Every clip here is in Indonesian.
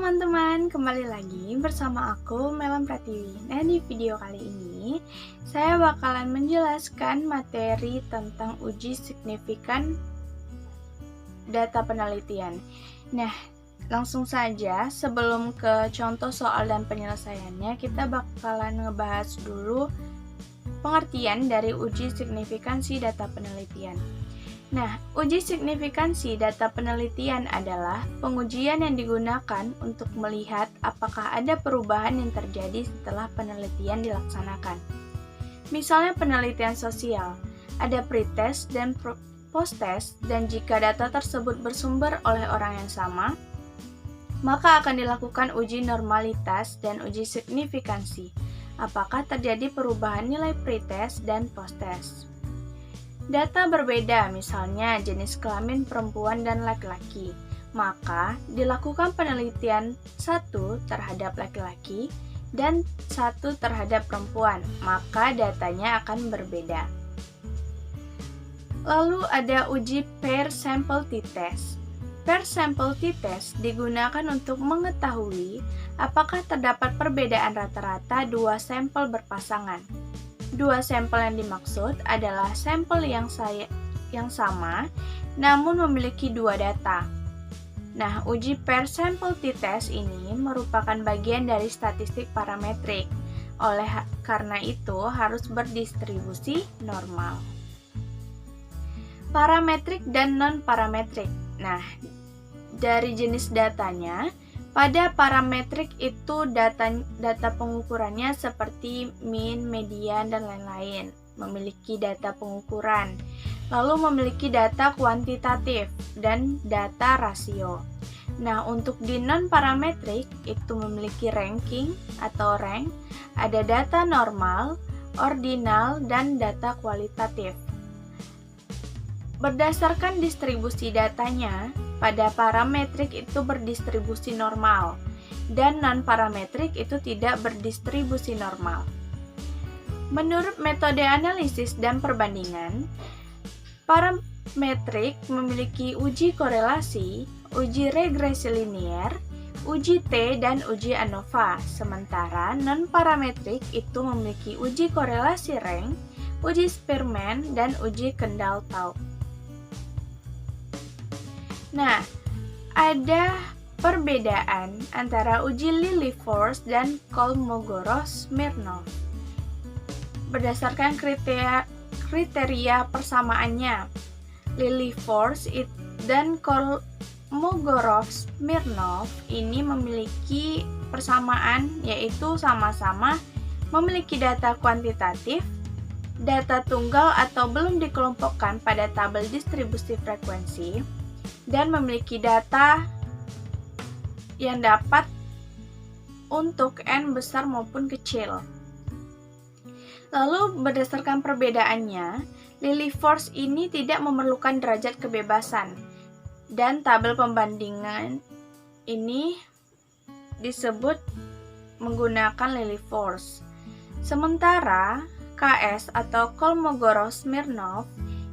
teman-teman, kembali lagi bersama aku Melam Pratiwi. Nah, di video kali ini saya bakalan menjelaskan materi tentang uji signifikan data penelitian. Nah, langsung saja sebelum ke contoh soal dan penyelesaiannya, kita bakalan ngebahas dulu pengertian dari uji signifikansi data penelitian. Nah, uji signifikansi data penelitian adalah pengujian yang digunakan untuk melihat apakah ada perubahan yang terjadi setelah penelitian dilaksanakan. Misalnya penelitian sosial, ada pretest dan posttest, dan jika data tersebut bersumber oleh orang yang sama, maka akan dilakukan uji normalitas dan uji signifikansi. Apakah terjadi perubahan nilai pretest dan posttest? Data berbeda, misalnya jenis kelamin perempuan dan laki-laki, maka dilakukan penelitian satu terhadap laki-laki dan satu terhadap perempuan, maka datanya akan berbeda. Lalu ada uji pair sample t-test. Pair sample t-test digunakan untuk mengetahui apakah terdapat perbedaan rata-rata dua sampel berpasangan. Dua sampel yang dimaksud adalah sampel yang sama, namun memiliki dua data. Nah, uji pair sample t-test ini merupakan bagian dari statistik parametrik. Karena itu harus berdistribusi normal. Parametrik dan non-parametrik. Nah, dari jenis datanya, pada parametrik itu data pengukurannya seperti mean, median, dan lain-lain. Memiliki data pengukuran. Lalu memiliki data kuantitatif dan data rasio. Nah, untuk di non-parametrik itu memiliki ranking atau rank, ada data normal, ordinal, dan data kualitatif. Berdasarkan distribusi datanya, pada parametrik itu berdistribusi normal, dan non-parametrik itu tidak berdistribusi normal. Menurut metode analisis dan perbandingan, parametrik memiliki uji korelasi, uji regresi linier, uji T, dan uji ANOVA, sementara non-parametrik itu memiliki uji korelasi rank, uji Spearman, dan uji Kendall-Taub. Nah, ada perbedaan antara uji Lilliefors dan Kolmogorov-Smirnov. Berdasarkan kriteria persamaannya, Lilliefors dan Kolmogorov-Smirnov ini memiliki persamaan, yaitu sama-sama memiliki data kuantitatif, data tunggal atau belum dikelompokkan pada tabel distribusi frekuensi, dan memiliki data yang dapat untuk N besar maupun kecil. Lalu berdasarkan perbedaannya, Lilliefors ini tidak memerlukan derajat kebebasan, dan tabel pembandingan ini disebut menggunakan Lilliefors. Sementara KS atau Kolmogorov-Smirnov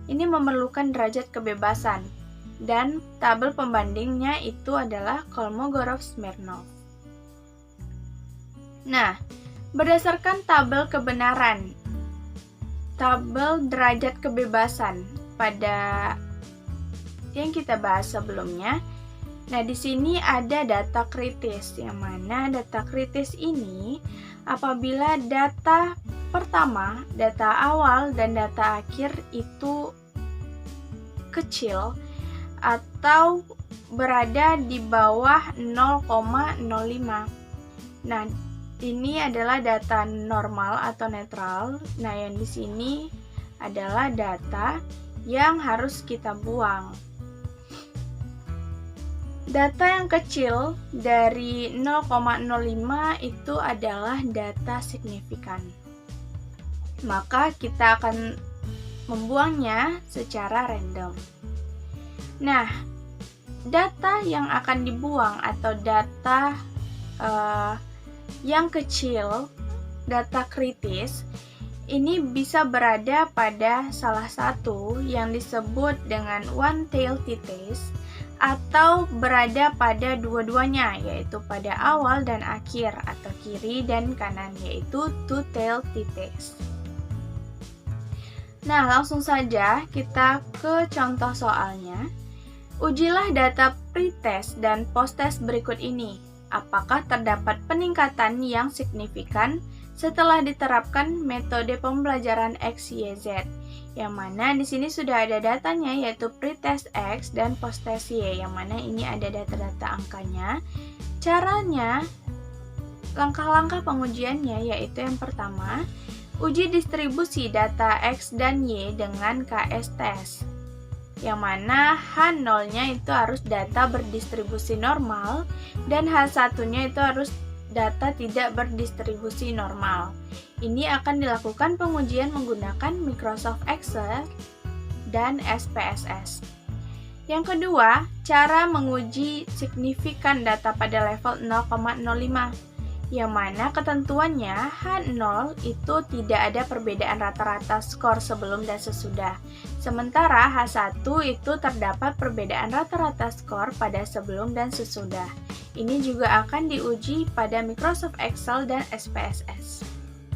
ini memerlukan derajat kebebasan, dan tabel pembandingnya itu adalah Kolmogorov-Smirnov. Nah, berdasarkan tabel kebenaran, tabel derajat kebebasan pada yang kita bahas sebelumnya. Nah, di sini ada data kritis, yang mana data kritis ini apabila data pertama, data awal, dan data akhir itu kecil atau berada di bawah 0,05. Nah, ini adalah data normal atau netral. Nah, yang di sini adalah data yang harus kita buang. Data yang kecil dari 0,05 itu adalah data signifikan. Maka kita akan membuangnya secara random. Nah, data yang akan dibuang atau data yang kecil, data kritis, ini bisa berada pada salah satu yang disebut dengan one-tailed t-test atau berada pada dua-duanya, yaitu pada awal dan akhir, atau kiri dan kanan, yaitu two-tailed tithes. Nah, langsung saja kita ke contoh soalnya. Ujilah data pretest dan posttest berikut ini. Apakah terdapat peningkatan yang signifikan setelah diterapkan metode pembelajaran X, Y, Z? Yang mana di sini sudah ada datanya, yaitu pretest X dan posttest Y, yang mana ini ada data-data angkanya. Caranya, langkah-langkah pengujiannya yaitu yang pertama, uji distribusi data X dan Y dengan KS test, yang mana H0-nya itu harus data berdistribusi normal dan H1-nya itu harus data tidak berdistribusi normal. Ini akan dilakukan pengujian menggunakan Microsoft Excel dan SPSS. Yang kedua, cara menguji signifikan data pada level 0,05, yang mana ketentuannya H0 itu tidak ada perbedaan rata-rata skor sebelum dan sesudah. Sementara H1 itu terdapat perbedaan rata-rata skor pada sebelum dan sesudah. Ini juga akan diuji pada Microsoft Excel dan SPSS.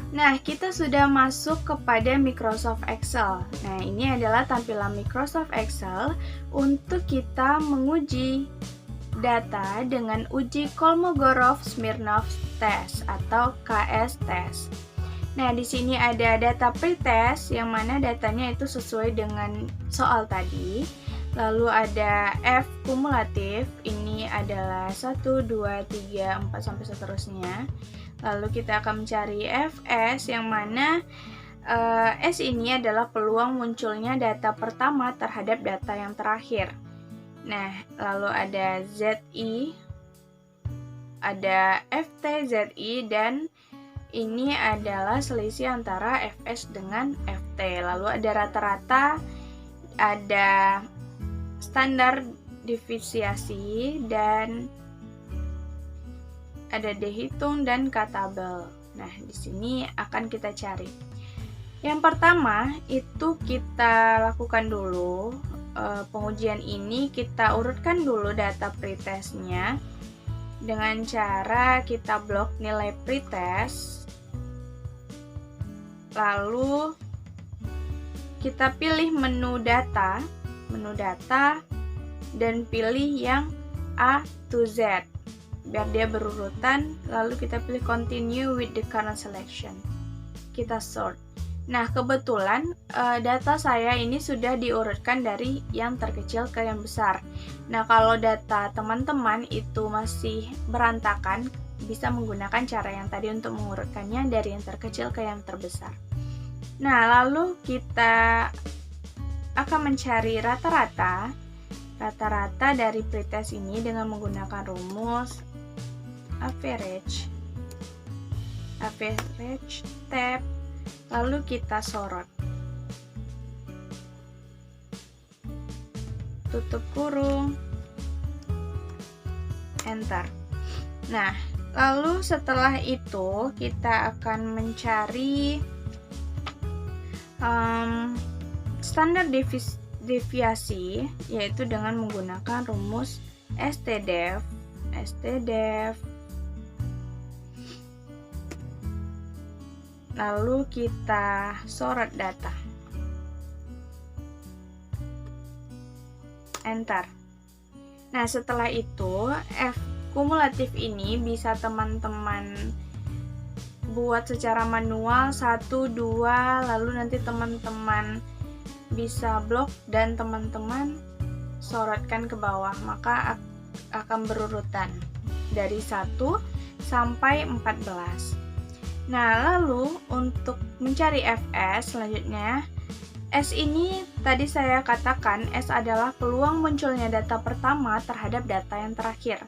Nah, kita sudah masuk kepada Microsoft Excel. Nah, ini adalah tampilan Microsoft Excel untuk kita menguji data dengan uji Kolmogorov-Smirnov test atau KS test. Nah, di sini ada data pretest yang mana datanya itu sesuai dengan soal tadi. Lalu ada F kumulatif, ini adalah 1, 2, 3, 4, sampai seterusnya. Lalu kita akan mencari Fs yang mana S ini adalah peluang munculnya data pertama terhadap data yang terakhir. Nah, lalu ada ZI, ada FT, ZI, dan ini adalah selisih antara Fs dengan Ft. Lalu ada rata-rata, ada standar divisiasi, dan ada dehitung dan K-tabel. Nah, di sini akan kita cari. Yang pertama itu kita lakukan dulu pengujian ini, kita urutkan dulu data pretestnya dengan cara kita blok nilai pretest. Lalu kita pilih menu data, dan pilih yang A to Z biar dia berurutan. Lalu kita pilih continue with the current selection, kita sort. Nah, kebetulan data saya ini sudah diurutkan dari yang terkecil ke yang besar. Nah, kalau data teman-teman itu masih berantakan, bisa menggunakan cara yang tadi untuk mengurutkannya dari yang terkecil ke yang terbesar. Nah, lalu kita akan mencari rata-rata dari pretest ini dengan menggunakan rumus average tab, lalu kita sorot, tutup kurung, enter. Nah, lalu setelah itu kita akan mencari standar deviasi, yaitu dengan menggunakan rumus stdef, lalu kita sorot data, enter. Nah, setelah itu F kumulatif ini bisa teman-teman buat secara manual 1, 2, lalu nanti teman-teman bisa blok dan teman-teman sorotkan ke bawah, maka akan berurutan dari 1 sampai 14. Nah, lalu untuk mencari Fs selanjutnya, S ini tadi saya katakan S adalah peluang munculnya data pertama terhadap data yang terakhir.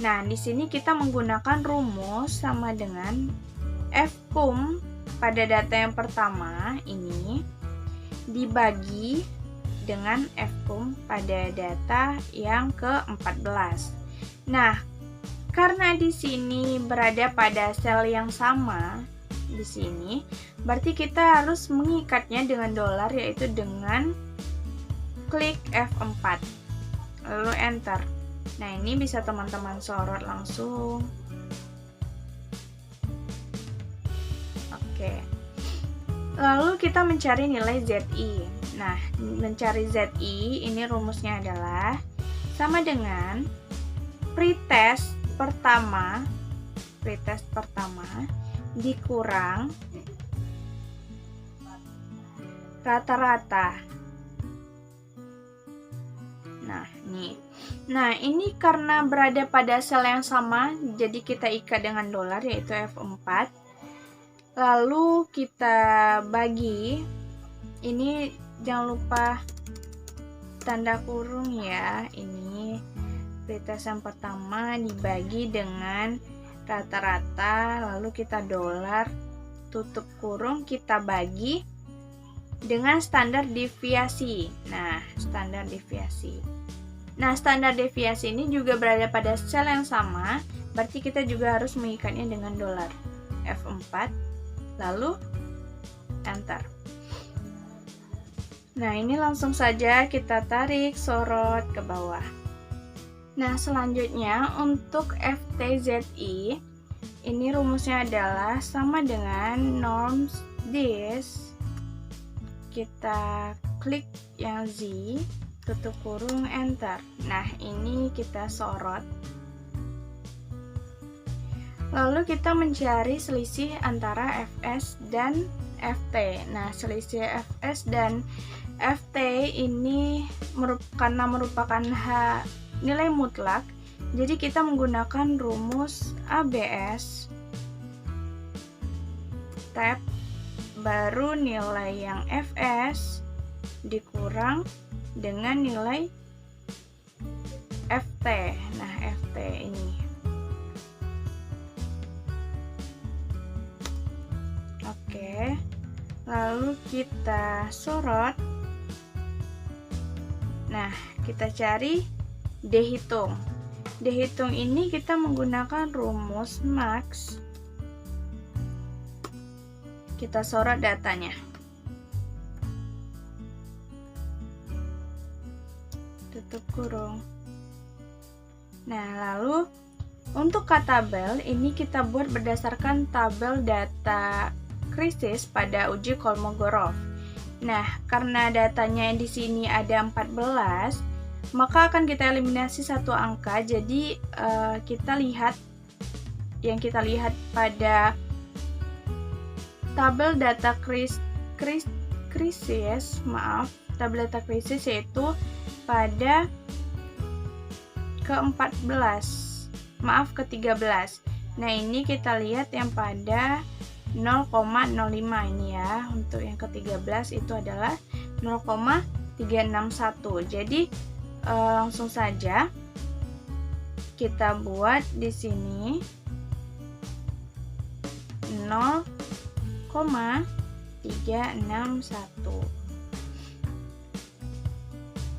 Nah, di sini kita menggunakan rumus sama dengan Fkum pada data yang pertama ini dibagi dengan Fkum pada data yang ke-14. Nah, karena di sini berada pada sel yang sama di sini, berarti kita harus mengikatnya dengan dolar, yaitu dengan klik F4. lalu enter. Nah, ini bisa teman-teman sorot langsung. Oke. Lalu kita mencari nilai ZI. Nah, mencari ZI ini rumusnya adalah sama dengan pretest pertama dikurang rata-rata. Nah, ini karena berada pada sel yang sama, jadi kita ikat dengan dolar, yaitu F4. Lalu kita bagi, ini jangan lupa tanda kurung ya, ini pretest yang pertama dibagi dengan rata-rata, lalu kita dolar, tutup kurung, kita bagi dengan standar deviasi. Nah, standar deviasi ini juga berada pada sel yang sama, berarti kita juga harus mengikatnya dengan dolar. F4, lalu enter. Nah, ini langsung saja kita tarik, sorot ke bawah. Nah, selanjutnya untuk FTZI, ini rumusnya adalah sama dengan norms this. Kita klik yang Z, tutup kurung, enter. Nah, ini kita sorot. Lalu kita mencari selisih antara Fs dan Ft. Nah, selisih Fs dan Ft ini karena merupakan nilai mutlak, jadi kita menggunakan rumus ABS tab, baru nilai yang Fs dikurang dengan nilai Ft. Nah, Ft ini. Oke. Lalu kita sorot. Nah, kita cari D hitung. D hitung ini kita menggunakan rumus max. Kita sorot datanya. Tutup kurung. Nah, lalu untuk K-tabel ini kita buat berdasarkan tabel data krisis pada uji Kolmogorov. Nah, karena datanya di sini ada 14, maka akan kita eliminasi satu angka. Jadi kita lihat pada tabel data krisis, tabel data krisis yaitu pada ke-13. Nah, ini kita lihat yang pada 0,05 ini ya. Untuk yang ke-13 itu adalah 0,361. Jadi langsung saja kita buat di sini 0,361.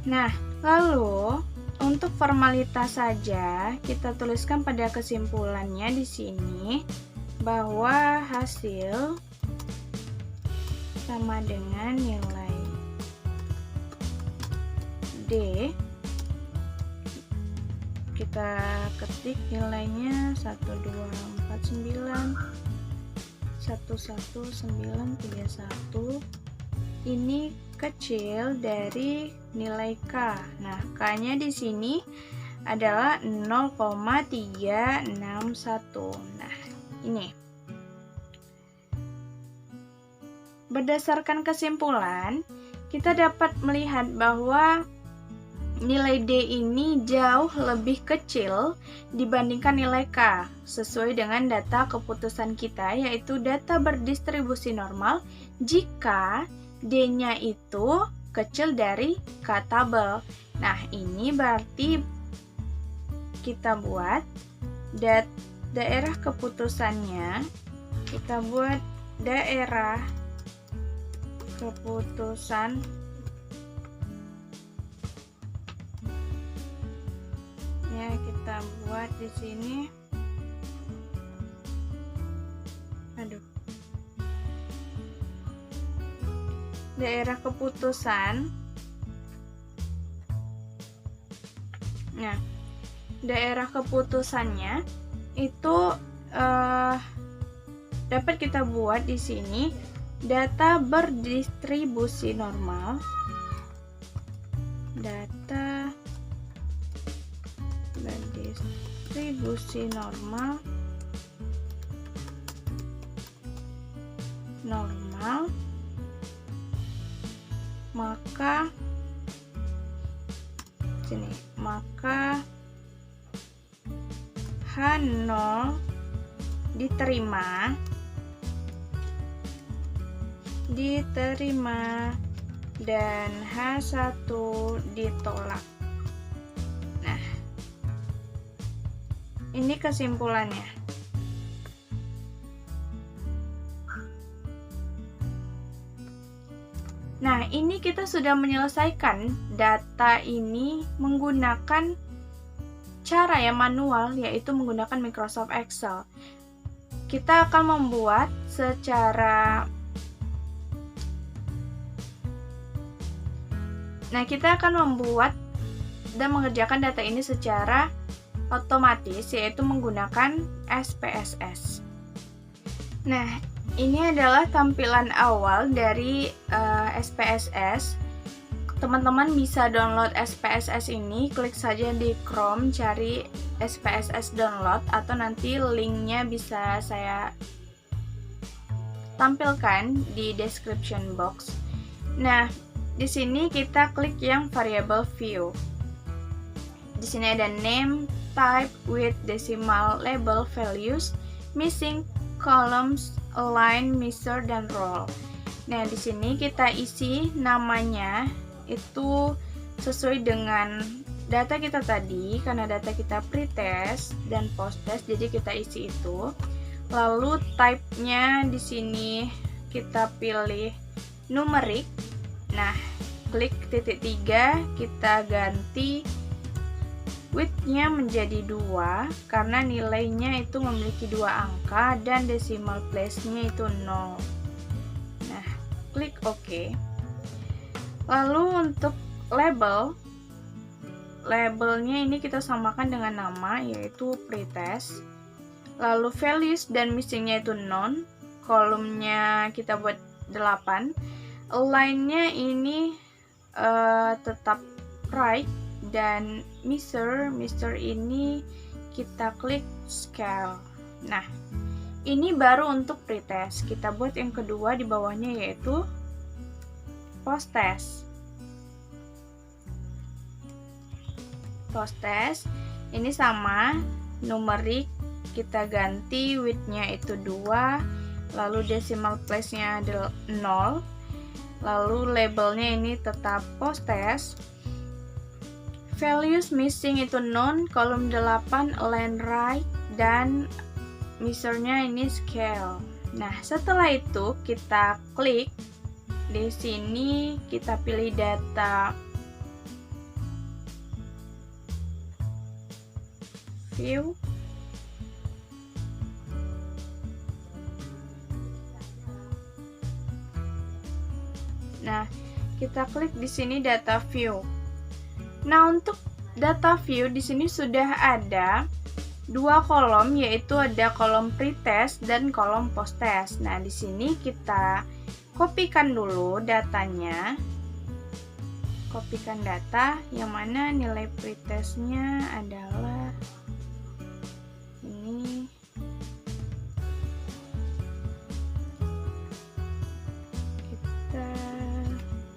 Nah, lalu untuk formalitas saja kita tuliskan pada kesimpulannya di sini bahwa hasil sama dengan nilai D. Kita ketik nilainya 124911931. Ini kecil dari nilai K. Nah, K-nya di sini adalah 0,361. Nah, ini. Berdasarkan kesimpulan, kita dapat melihat bahwa nilai D ini jauh lebih kecil dibandingkan nilai K, sesuai dengan data keputusan kita, yaitu data berdistribusi normal jika D-nya itu kecil dari K-tabel. Nah, ini berarti kita buat daerah keputusannya, kita buat daerah keputusan ya, kita buat di sini. Daerah keputusan Nah, daerah keputusannya itu dapat kita buat di sini data berdistribusi normal. Data berdistribusi normal maka H0 diterima dan H1 ditolak. Nah, ini kesimpulannya. Nah, ini kita sudah menyelesaikan data ini menggunakan cara yang manual, yaitu menggunakan Microsoft Excel. Kita akan membuat kita akan membuat dan mengerjakan data ini secara otomatis, yaitu menggunakan SPSS. Nah, ini adalah tampilan awal dari SPSS. Teman-teman bisa download SPSS ini, klik saja di Chrome, cari SPSS download, atau nanti linknya bisa saya tampilkan di description box. Nah, di sini kita klik yang variable view. Di sini ada name, type, with decimal label, values, missing columns, align, measure, dan roll. Nah, di sini kita isi namanya itu sesuai dengan data kita tadi, karena data kita pretest dan posttest, jadi kita isi itu. Lalu type-nya di sini kita pilih numerik. Nah, klik titik 3, kita ganti width-nya menjadi 2 karena nilainya itu memiliki 2 angka dan decimal place-nya itu 0. Nah, klik OK. Lalu untuk labelnya ini kita samakan dengan nama, yaitu pretest. Lalu values dan missing-nya itu none. Kolomnya kita buat 8. Align-nya ini tetap right, dan measure ini kita klik scale. Nah, ini baru untuk pretest. Kita buat yang kedua di bawahnya, yaitu posttest. Posttest ini sama, numerik kita ganti, width-nya itu 2, lalu decimal place-nya adalah 0. Lalu labelnya ini tetap posttest. Values missing itu none, kolom 8 align right, dan measure-nya ini scale. Nah, setelah itu kita klik di sini, kita pilih data view. Nah, kita klik di sini data view. Nah, untuk data view di sini sudah ada 2 kolom, yaitu ada kolom pretest dan kolom posttest. Nah, di sini kita kopikan dulu datanya. Kopikan data yang mana nilai pretestnya adalah ini.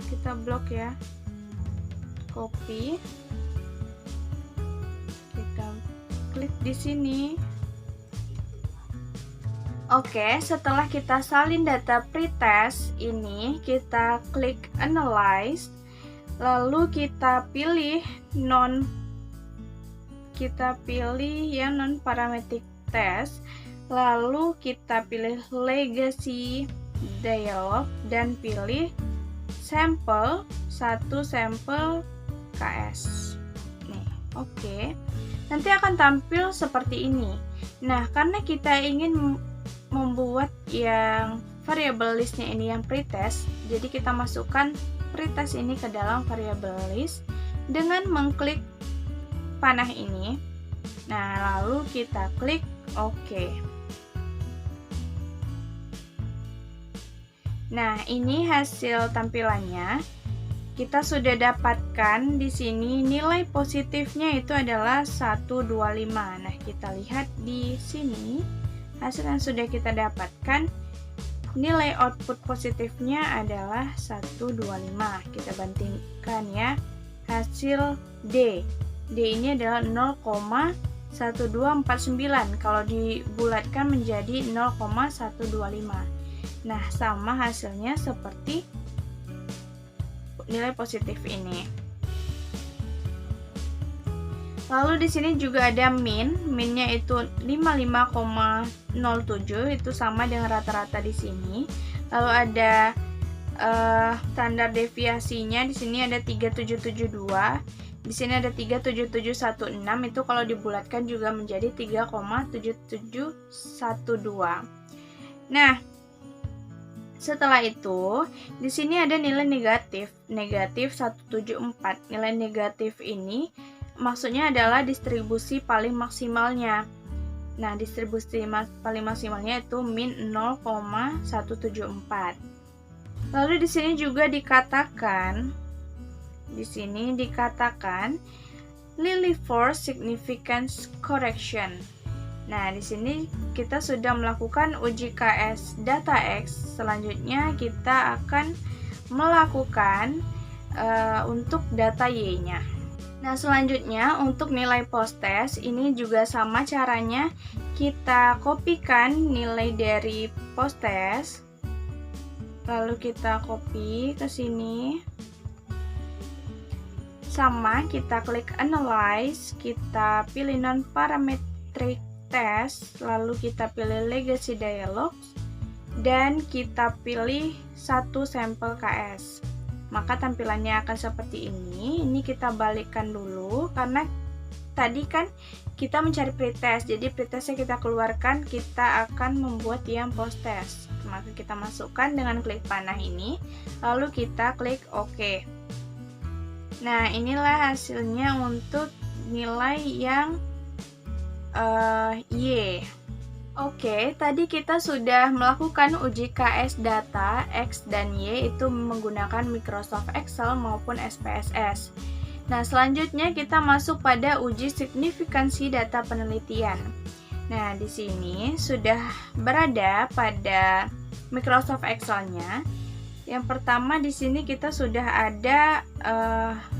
Kita blok ya. Copy. Kita klik di sini. Oke, setelah kita salin data pretest ini, kita klik analyze. Lalu kita pilih yang non parametric test. Lalu kita pilih legacy dialog dan pilih sampel 1 sampel KS. Nih, oke. Nanti akan tampil seperti ini. Nah, karena kita ingin membuat yang variable listnya ini yang pretest, jadi kita masukkan pretest ini ke dalam variable list dengan mengklik panah ini. Nah, lalu kita klik OK. Nah, ini hasil tampilannya. Kita sudah dapatkan di sini nilai positifnya itu adalah 125. Nah, kita lihat di sini hasil yang sudah kita dapatkan. Nilai output positifnya adalah 125. Kita bandingkan ya. Hasil D. D ini adalah 0,1249. Kalau dibulatkan menjadi 0,125. Nah, sama hasilnya seperti nilai positif ini. Lalu di sini juga ada min. Minnya itu 55,07, itu sama dengan rata-rata di sini. Lalu ada standar deviasinya di sini ada 3772. Di sini ada 37716, itu kalau dibulatkan juga menjadi 3,7712. Nah, setelah itu, di sini ada nilai negatif 174. Nilai negatif ini maksudnya adalah distribusi paling maksimalnya. Nah, distribusi paling maksimalnya itu min 0,174. Lalu di sini juga dikatakan, Lilly force significance correction. Nah, di sini kita sudah melakukan uji KS data X. Selanjutnya kita akan melakukan untuk data Y-nya. Nah, selanjutnya untuk nilai post test ini juga sama caranya. Kita kopikan nilai dari post test. Lalu kita copy ke sini. Sama, kita klik analyze, kita pilih non parametric test, lalu kita pilih legacy dialogs, dan kita pilih satu sampel KS. Maka tampilannya akan seperti ini. Ini kita balikkan dulu, karena tadi kan kita mencari pretest, jadi pretestnya kita keluarkan, kita akan membuat yang post test. Maka kita masukkan dengan klik panah ini, lalu kita klik OK. Nah, inilah hasilnya untuk nilai yang Y. Oke, tadi kita sudah melakukan uji KS data X dan Y itu menggunakan Microsoft Excel maupun SPSS. Nah, selanjutnya kita masuk pada uji signifikansi data penelitian. Nah, di sini sudah berada pada Microsoft Excel-nya. Yang pertama di sini kita sudah ada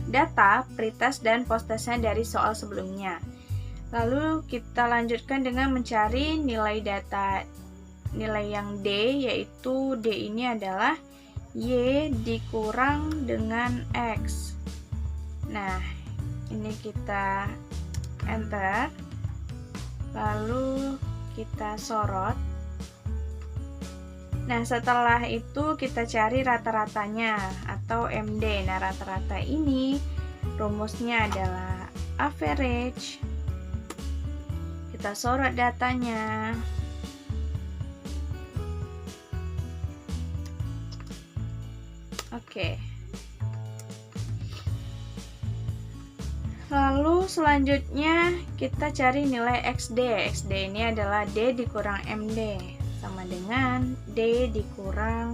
data pretest dan post-testnya dari soal sebelumnya. Lalu kita lanjutkan dengan mencari nilai data, nilai yang D, yaitu D ini adalah Y dikurang dengan X. Nah, ini kita enter, lalu kita sorot. Nah, setelah itu kita cari rata-ratanya atau MD. Nah, rata-rata ini rumusnya adalah average. Kita sorot datanya. Oke. Lalu selanjutnya kita cari nilai XD. XD ini adalah D dikurang MD, sama dengan D dikurang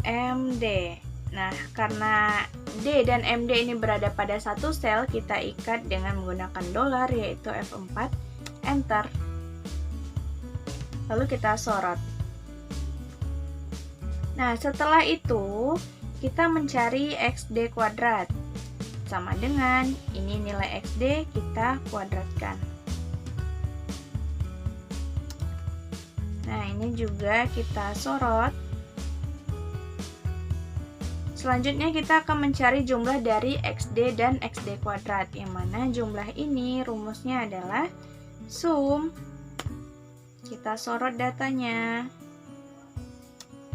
MD. Nah, karena D dan MD ini berada pada satu sel, kita ikat dengan menggunakan dolar, yaitu F4, enter. Lalu kita sorot. Nah, setelah itu kita mencari XD kuadrat. Sama dengan ini nilai XD kita kuadratkan. Nah, ini juga kita sorot. Selanjutnya kita akan mencari jumlah dari XD dan XD kuadrat, yang mana jumlah ini rumusnya adalah sum. Kita sorot datanya,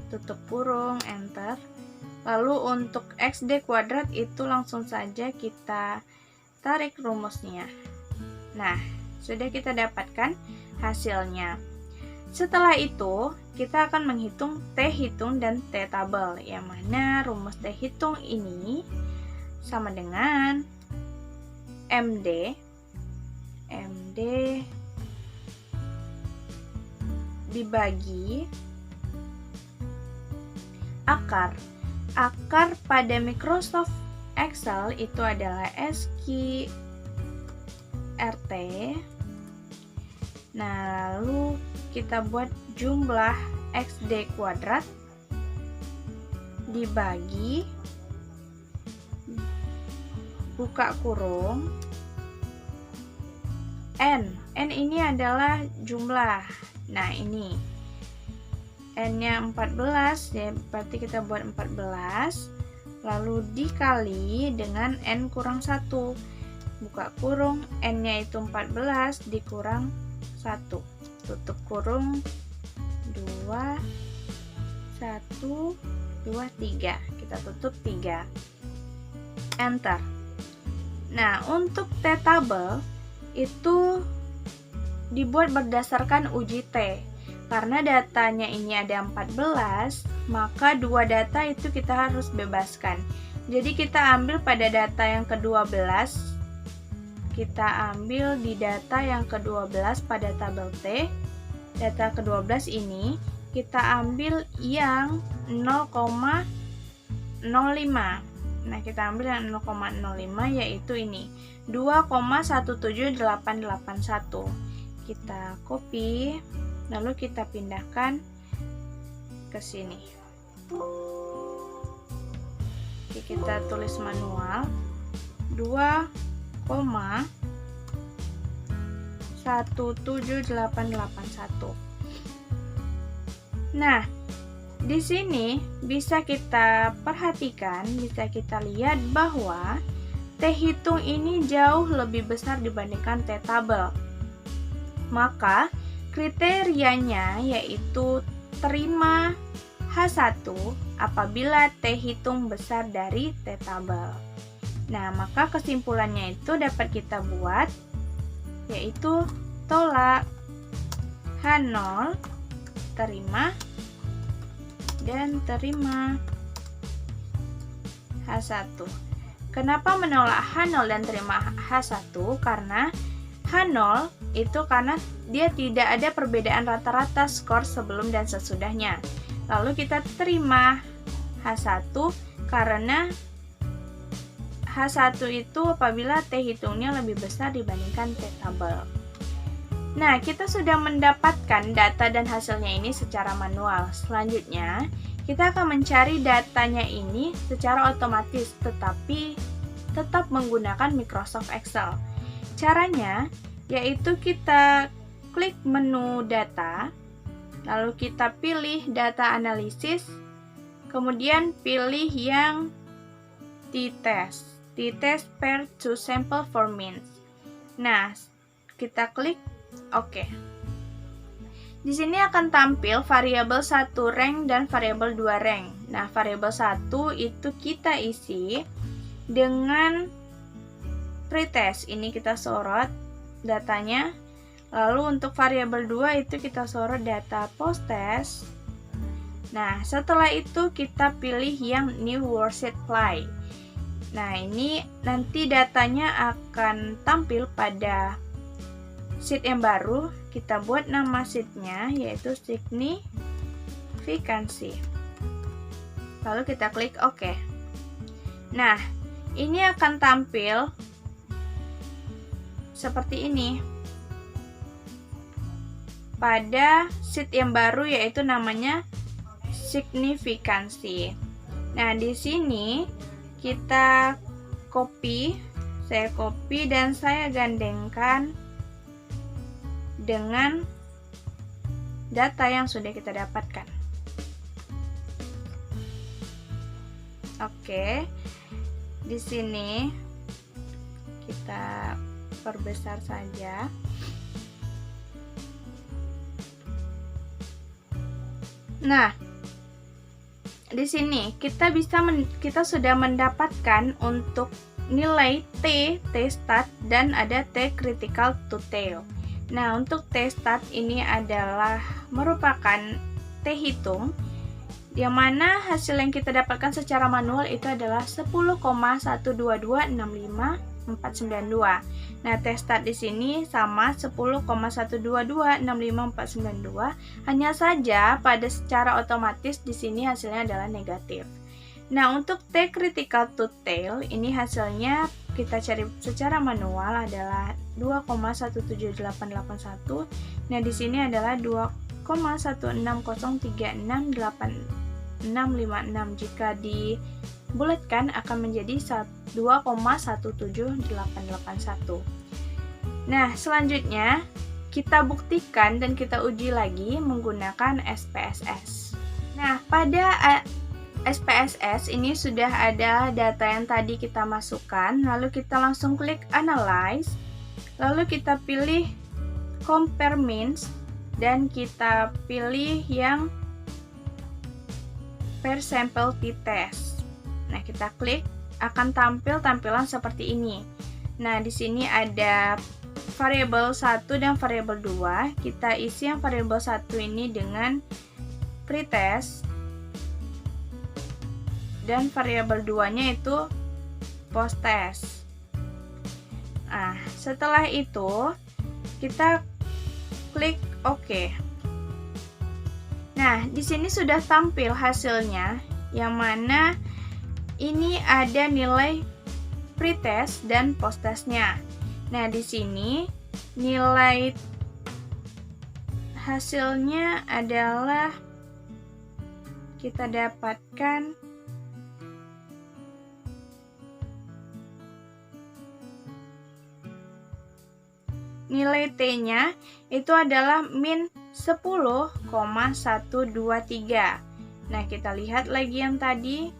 tutup kurung, enter. Lalu untuk XD kuadrat itu langsung saja kita tarik rumusnya. Nah, sudah kita dapatkan hasilnya. Setelah itu, kita akan menghitung T hitung dan T tabel, yang mana rumus T hitung ini sama dengan MD dibagi akar. Akar pada Microsoft Excel itu adalah SQRT. Nah, lalu kita buat jumlah XD kuadrat dibagi buka kurung N. N ini adalah jumlah. Nah, ini N-nya 14, ya berarti kita buat 14, lalu dikali dengan N kurang 1. Buka kurung, N-nya itu 14 dikurang 1. Tutup kurung, 2, 1, 2, 3. Kita tutup 3. Enter. Nah, untuk T-table itu dibuat berdasarkan uji T. Karena datanya ini ada 14, maka dua data itu kita harus bebaskan. Jadi kita ambil pada data yang ke-12, kita ambil di data yang ke-12 pada tabel T. Data ke-12 ini kita ambil yang 0,05. Nah, kita ambil yang 0,05 yaitu ini, 2,17881. Kita copy, lalu kita pindahkan ke sini. Oke, kita tulis manual 2,17881. Nah, di sini bisa kita perhatikan, bisa kita lihat bahwa T hitung ini jauh lebih besar dibandingkan T tabel. Maka kriterianya yaitu terima H1 apabila T hitung besar dari T tabel. Nah, maka kesimpulannya itu dapat kita buat yaitu tolak H0 terima dan terima H1. Kenapa menolak H0 dan terima H1? Karena H0 itu karena dia tidak ada perbedaan rata-rata skor sebelum dan sesudahnya. Lalu kita terima H1 karena H1 itu apabila T hitungnya lebih besar dibandingkan T tabel. Nah, kita sudah mendapatkan data dan hasilnya ini secara manual. Selanjutnya, kita akan mencari datanya ini secara otomatis, tetapi tetap menggunakan Microsoft Excel. Caranya yaitu kita klik menu data, lalu kita pilih data analisis, kemudian pilih yang t-test pair to sample for means. Nah, kita klik OK. Di sini akan tampil variabel 1 rank dan variabel 2 rank. Nah, variabel 1 itu kita isi dengan pretest. Ini kita sorot datanya. Lalu untuk variabel 2 itu kita sorot data post-test. Nah, setelah itu kita pilih yang new worksheet fly. Nah, ini nanti datanya akan tampil pada sheet yang baru. Kita buat nama sheetnya yaitu signifikansi. Lalu kita klik OK. Nah, ini akan tampil seperti ini pada sheet yang baru yaitu namanya signifikansi. Nah, di sini kita copy, saya copy dan saya gandengkan dengan data yang sudah kita dapatkan. Oke. Di sini kita perbesar saja. Nah, di sini kita sudah mendapatkan untuk nilai T stat dan ada T critical to tail. Nah, untuk T stat ini adalah merupakan T hitung yang mana hasil yang kita dapatkan secara manual itu adalah 10,12265 Nah, T start di sini sama 10,122 hanya saja pada secara otomatis di sini hasilnya adalah negatif. Nah, untuk T critical to tail ini hasilnya kita cari secara manual adalah 2,17881. Nah, di sini adalah 2,160368656. Jika dibulatkan akan menjadi 2,17881. Nah, selanjutnya kita buktikan dan kita uji lagi menggunakan SPSS. Nah, pada SPSS ini sudah ada data yang tadi kita masukkan, lalu kita langsung klik Analyze, lalu kita pilih Compare Means, dan kita pilih yang Per Sample T-Test. Nah, kita klik, akan tampil tampilan seperti ini. Nah, di sini ada variabel 1 dan variabel 2. Kita isi yang variabel 1 ini dengan pretest, dan variabel 2-nya itu post-test. Nah, setelah itu kita klik OK. Nah, di sini sudah tampil hasilnya, yang mana ini ada nilai pretest dan post-testnya. Nah, di sini nilai hasilnya adalah kita dapatkan nilai T-nya itu adalah min 10,123. Nah, kita lihat lagi yang tadi.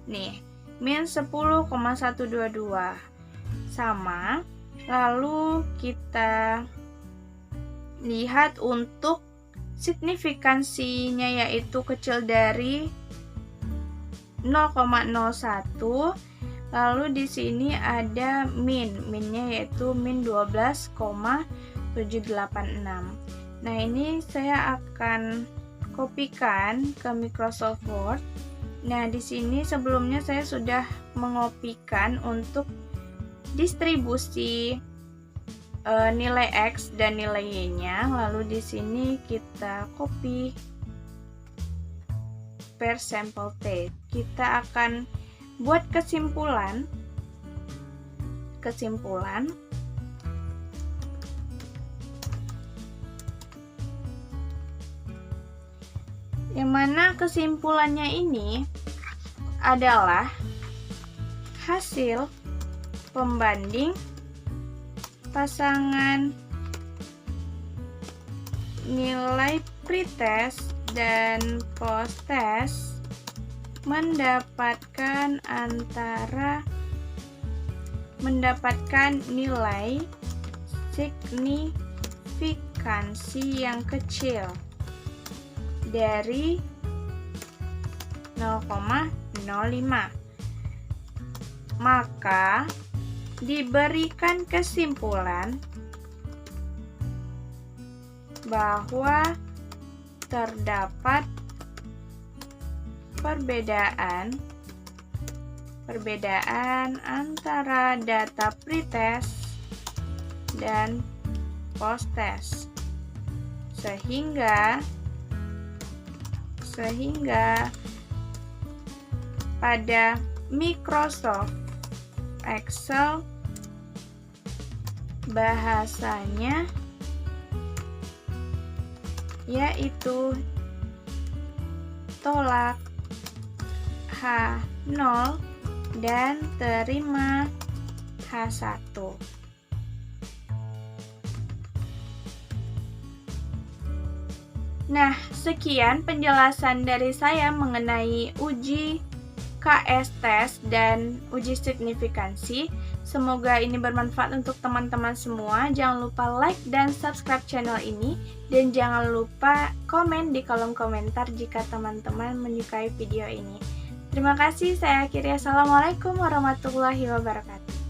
Nih, min 10,122 sama. Lalu kita lihat untuk signifikansinya yaitu kecil dari 0,01. Lalu di sini ada minnya yaitu min 12,786. Nah, ini saya akan kopikan ke Microsoft Word. Nah, di sini sebelumnya saya sudah mengopikan untuk distribusi nilai X dan nilai Y-nya. Lalu di sini kita copy per sampel T. Kita akan buat kesimpulan yang mana kesimpulannya ini adalah hasil pembanding pasangan nilai pretest dan post-test mendapatkan nilai signifikansi yang kecil dari 0,05. Maka diberikan kesimpulan bahwa terdapat perbedaan antara data pretest dan post-test sehingga pada Microsoft Excel bahasanya yaitu tolak H0 dan terima H1. Nah, sekian penjelasan dari saya mengenai uji KS test dan uji signifikansi. Semoga ini bermanfaat untuk teman-teman semua. Jangan lupa like dan subscribe channel ini, dan jangan lupa komen di kolom komentar jika teman-teman menyukai video ini. Terima kasih, saya akhiri. Assalamualaikum warahmatullahi wabarakatuh.